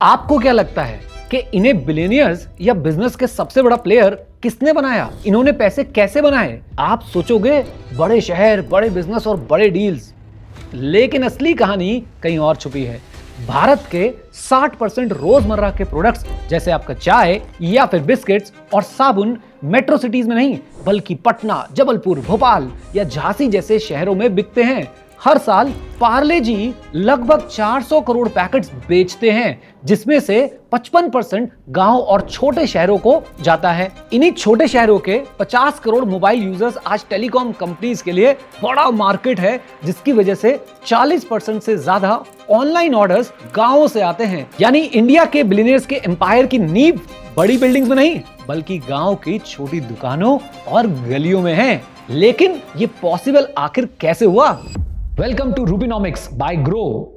आपको क्या लगता है कि इन्हें बिलियनियर्स या बिजनेस के सबसे बड़ा प्लेयर किसने बनाया? इन्होंने पैसे कैसे बनाए? आप सोचोगे बड़े शहर, बड़े बिजनेस और बड़े डील्स, लेकिन असली कहानी कहीं और छुपी है। भारत के 60% रोजमर्रा के प्रोडक्ट्स जैसे आपका चाय या फिर बिस्किट्स और साबुन मेट्रो सिटीज में नहीं बल्कि पटना, जबलपुर, भोपाल या झांसी जैसे शहरों में बिकते हैं। हर साल पार्ले जी लगभग 400 करोड़ पैकेट्स बेचते हैं, जिसमें से 55% गांव और छोटे शहरों को जाता है। इन्हीं छोटे शहरों के 50 करोड़ मोबाइल यूजर्स आज टेलीकॉम कंपनीज के लिए बड़ा मार्केट है, जिसकी वजह से 40% से ज्यादा ऑनलाइन ऑर्डर्स गांवों से आते हैं। यानी इंडिया के बिलियनियर्स के एम्पायर की नींव बड़ी बिल्डिंग्स में नहीं बल्कि गांव की छोटी दुकानों और गलियों में है। लेकिन ये पॉसिबल आखिर कैसे हुआ? Welcome to Rubinomics by Groww.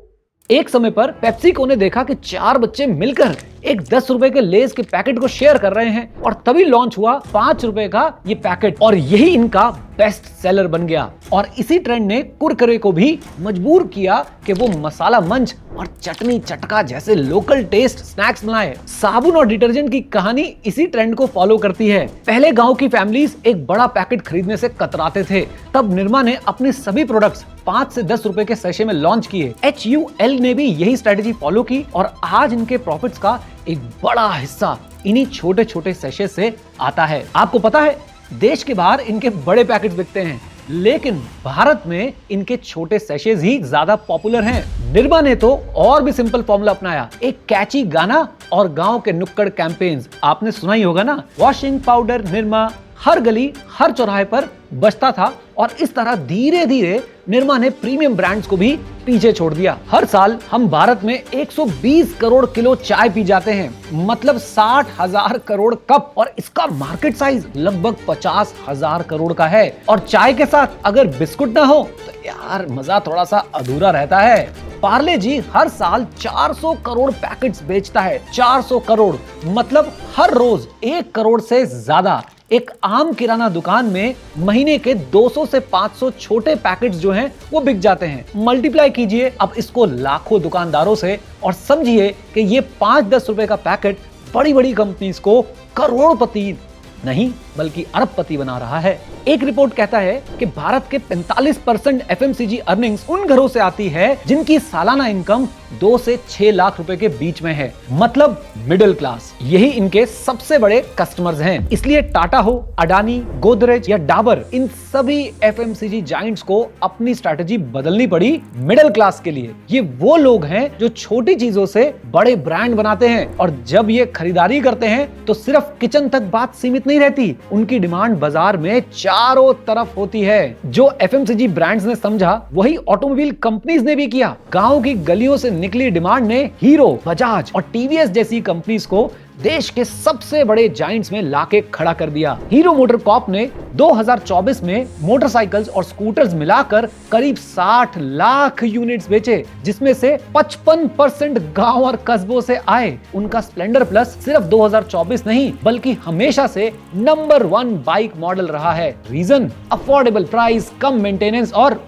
एक समय पर पेप्सिको ने देखा कि 4 बच्चे मिलकर एक 10 रुपए के लेज के पैकेट को शेयर कर रहे हैं और तभी लॉन्च हुआ 5 रुपए का ये पैकेट और यही इनका बेस्ट सेलर बन गया। और इसी ट्रेंड ने कुरकुरे को भी मजबूर किया कि वो मसाला मंच और चटनी चटका जैसे लोकल टेस्ट स्नैक्स बनाए। साबुन और डिटर्जेंट की कहानी इसी ट्रेंड को फॉलो करती है। पहले गांव की फैमिलीज एक बड़ा पैकेट खरीदने से कतराते थे, तब निरमा ने अपने सभी प्रोडक्ट्स 5 से 10 रुपए के सैशे में लॉन्च किए। HUL ने भी यही स्ट्रेटेजी फॉलो की और आज इनके प्रॉफिट्स का एक बड़ा हिस्सा इन्हीं छोटे छोटे सैशे से आता है। आपको पता है देश के बाहर इनके बड़े पैकेट्स बिकते हैं, लेकिन भारत में इनके छोटे सैशेज ही ज्यादा पॉपुलर हैं। निरमा ने तो और भी सिंपल फॉर्मूला अपनाया, एक कैची गाना और गांव के नुक्कड़ कैंपेन्स। आपने सुना ही होगा ना, वॉशिंग पाउडर निरमा हर गली हर चौराहे पर बजता था और इस तरह धीरे धीरे निरमा ने प्रीमियम ब्रांड्स को भी पीछे छोड़ दिया। हर साल हम भारत में 120 करोड़ किलो चाय पी जाते हैं, मतलब 60,000 करोड़ कप, और इसका मार्केट साइज लगभग 50,000 करोड़ का है। और चाय के साथ अगर बिस्कुट ना हो तो यार मजा थोड़ा सा अधूरा रहता है। पार्ले जी हर साल 400 करोड़ पैकेट्स बेचता है। 400 करोड़ मतलब हर रोज 1 करोड़ से ज्यादा। एक आम किराना दुकान में महीने के 200 से 500 छोटे पैकेट्स जो हैं वो बिक जाते हैं। मल्टीप्लाई कीजिए अब इसको लाखों दुकानदारों से और समझिए कि ये 5-10 रुपए का पैकेट बड़ी बड़ी कंपनीज को करोड़पति नहीं बल्कि अरबपति बना रहा है। एक रिपोर्ट कहता है कि भारत के 45% FMCG अर्निंग्स उन घरों से आती है जिनकी सालाना इनकम 2 से 6 लाख रुपए के बीच में है, मतलब मिडिल क्लास। यही इनके सबसे बड़े कस्टमर्स हैं। इसलिए टाटा हो, अडानी, गोदरेज या डाबर, इन सभी FMCG जायंट्स को अपनी स्ट्रैटेजी बदलनी पड़ी मिडिल क्लास के लिए। ये वो लोग हैं जो छोटी चीजों से बड़े ब्रांड बनाते हैं, और जब ये खरीदारी करते हैं तो सिर्फ किचन तक बात सीमित नहीं रहती, उनकी डिमांड बाजार में चारों तरफ होती है। जो FMCG ब्रांड्स ने समझा वही ऑटोमोबाइल कंपनीज ने भी किया। गांव की गलियों से निकली डिमांड ने हीरो, बजाज और TVS जैसी कंपनीज को देश के सबसे बड़े जायंट्स में लाके खड़ा कर दिया। हीरो मोटर कॉर्प ने 2024 में मोटरसाइकिल्स और स्कूटर्स मिलाकर करीब 60 लाख यूनिट्स बेचे, जिसमें से 55% गांव और कस्बों से आए। उनका स्प्लेंडर प्लस सिर्फ 2024 नहीं बल्कि हमेशा से नंबर 1 बाइक मॉडल रहा है। रीजन अफोर्डेबल प्राइस, कम मेंटेनेंस और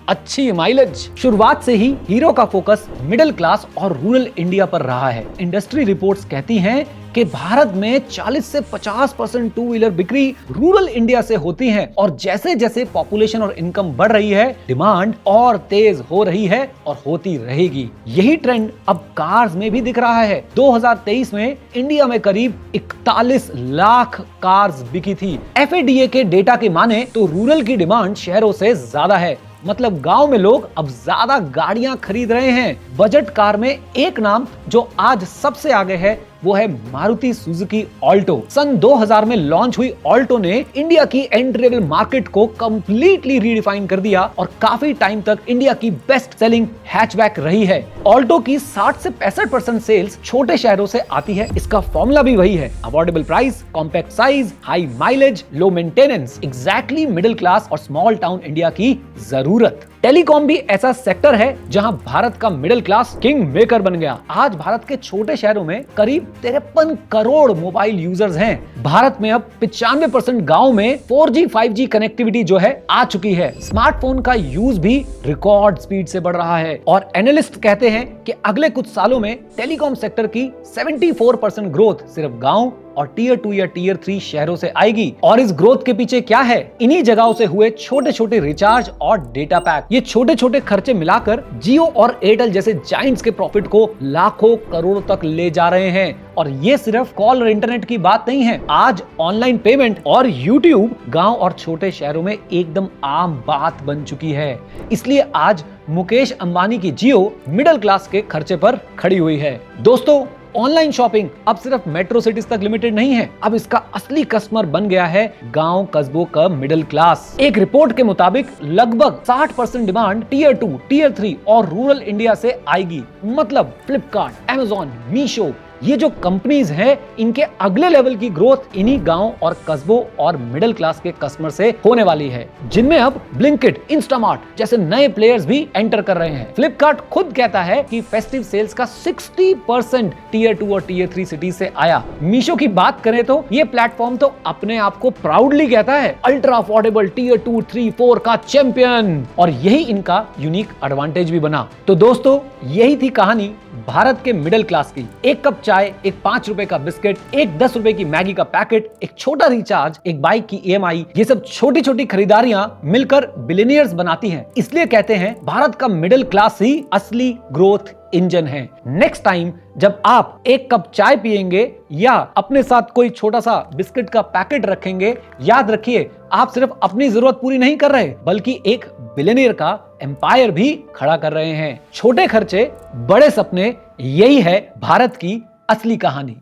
अच्छी माइलेज। शुरुआत से ही हीरो का फोकस मिडिल क्लास और रूरल इंडिया पर रहा है। इंडस्ट्री रिपोर्ट्स कहती हैं कि भारत में 40 से 50% टू व्हीलर बिक्री रूरल इंडिया से होती है, और जैसे जैसे पॉपुलेशन और इनकम बढ़ रही है डिमांड और तेज हो रही है और होती रहेगी। यही ट्रेंड अब कार्स में भी दिख रहा है। 2023 में इंडिया में करीब 41 लाख कार्स बिकी थी। FADA के डेटा के माने तो रूरल की डिमांड शहरों से ज्यादा है, मतलब गांव में लोग अब ज्यादा गाड़ियां खरीद रहे हैं। बजट कार में एक नाम जो आज सबसे आगे है वो है मारुति सुजुकी ऑल्टो। सन 2000 में लॉन्च हुई ऑल्टो ने इंडिया की एंट्री लेवल मार्केट को कंप्लीटली रीडिफाइन कर दिया और काफी टाइम तक इंडिया की बेस्ट सेलिंग हैचबैक रही है। ऑल्टो की 60 से 65% सेल्स छोटे शहरों से आती है। इसका फॉर्मूला भी वही है, affordable price, compact size, high mileage, low maintenance. Exactly middle class और स्मॉल टाउन इंडिया की जरूरत। टेलीकॉम भी ऐसा सेक्टर है जहां भारत का मिडिल क्लास किंग मेकर बन गया। आज भारत के छोटे शहरों में करीब 53 करोड़ मोबाइल यूजर्स हैं, भारत में अब 95% गांव में 4G 5G कनेक्टिविटी जो है आ चुकी है। स्मार्टफोन का यूज भी रिकॉर्ड स्पीड से बढ़ रहा है और एनालिस्ट कहते हैं कि अगले कुछ सालों में टेलीकॉम सेक्टर की 74% ग्रोथ सिर्फ गांव और टियर 2 या टियर 3 शहरों से आएगी। और इस ग्रोथ के पीछे क्या है? इन्हीं जगहों से हुए छोटे छोटे रिचार्ज और डेटा पैक। ये छोटे छोटे खर्चे मिलाकर जियो और एयरटेल जैसे जायंट्स के प्रॉफिट को लाखों करोड़ों तक ले जा रहे हैं। और ये सिर्फ कॉल और इंटरनेट की बात नहीं है। आज ऑनलाइन पेमेंट और यूट्यूब गांव और छोटे शहरों में एकदम आम बात बन चुकी है। इसलिए आज मुकेश अंबानी की जियो मिडिल क्लास के खर्चे पर खड़ी हुई है। दोस्तों, ऑनलाइन शॉपिंग अब सिर्फ मेट्रो सिटीज तक लिमिटेड नहीं है। अब इसका असली कस्टमर बन गया है गांव कस्बों का मिडिल क्लास। एक रिपोर्ट के मुताबिक लगभग 60% डिमांड टियर 2, टियर 3 और रूरल इंडिया से आएगी। मतलब फ्लिपकार्ट, अमेज़न, मीशो, ये जो कंपनीज हैं, इनके अगले लेवल की ग्रोथ इन्हीं गांव और कस्बों और मिडिल क्लास के कस्टमर से होने वाली है, जिनमें अब ब्लिंकिट, इंस्टामार्ट जैसे नए प्लेयर्स भी एंटर कर रहे हैं। फ्लिपकार्ट खुद कहता है कि फेस्टिव सेल्स का 60% टियर 2 और टियर 3 सिटीज से आया। मीशो की बात करें तो ये प्लेटफॉर्म तो अपने आप को प्राउडली कहता है अल्ट्रा अफोर्डेबल टियर 2, 3, 4 का चैंपियन, और यही इनका यूनिक एडवांटेज भी बना। तो दोस्तों, यही थी कहानी भारत के मिडिल क्लास की। एक कप चाय, एक 5 रुपए का बिस्किट, एक 10 रुपए की मैगी का पैकेट, एक छोटा रिचार्ज, एक बाइक की EMI, ये सब छोटी छोटी खरीदारियां मिलकर बिलियनियर्स बनाती हैं। इसलिए कहते हैं भारत का मिडिल क्लास ही असली ग्रोथ इंजन है। नेक्स्ट टाइम जब आप एक कप चाय पिएंगे या अपने साथ कोई छोटा सा बिस्किट का पैकेट रखेंगे, याद रखिए आप सिर्फ अपनी जरूरत पूरी नहीं कर रहे, बल्कि एक बिलियनियर का एम्पायर भी खड़ा कर रहे हैं। छोटे खर्चे, बड़े सपने, यही है भारत की असली कहानी।